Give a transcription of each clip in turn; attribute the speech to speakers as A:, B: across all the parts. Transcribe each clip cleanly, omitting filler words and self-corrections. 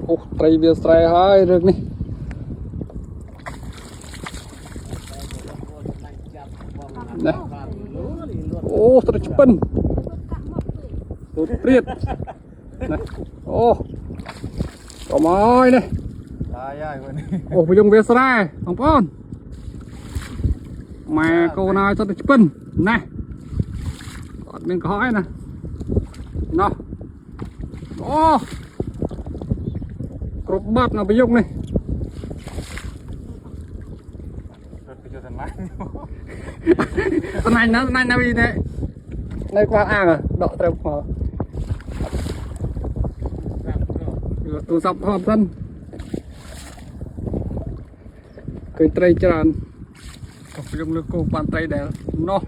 A: โอ้ไตรเบียร์ไตรหายเรื่องนี้นะโอ้สตรชปินตัวเปรี้ยนะโอ้ต่อมาเนี่ยโอ้พยุงเบียร์ไตรของพ่อนแม่โกนายสตรชปินนะตอดเป็นก้อยนะเนาะโอ้กรบบัดนะไปยกนี่ตอนนั้นนะพี่เนี่ยในกวาดอ่างอ่ะดอกเต็มหัวตัวสับหอบท่านเคยไตรจานกับยกเลือกกูปานไตรเดลเนาะ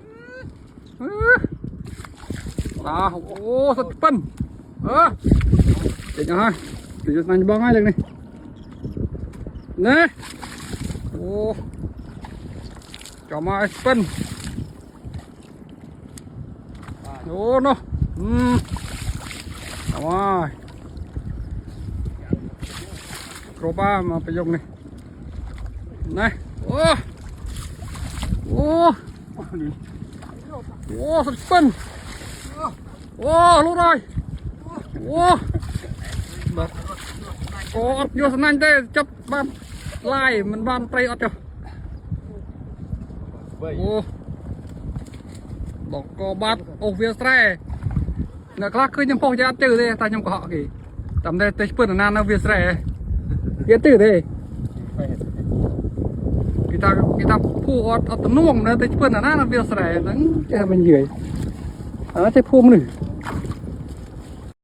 A: โอ้สัตว์ปั้นเด็กอ่ะเดี๋ยวจะนั่งบ้างไงเลยนี่เนี่ยโอ้จอมาสปั้นโอ้เนาะจอมาโครบ้ามาไปยกนี่นี่โอ้สัตว์ปั้นโอ้ลูกเลยโอ้แบบโอ้ยสนั่นได้จับบ้านไล่มันบ้านไตรอดจ้ะโอ้บอกก็บ้านโอเวียสไตรเนี่ยคลาคือยังพอจะตื้อเลยตายังก็họกี่ทำได้เตะเปิดนานนะเวียสไตรเยอะตื้อเลยkitaพูดอัตนุ่งนะเตะเปิดนานนะเวียสไตรนั่งจะมันเหนื่อยใช่พูดมั้ย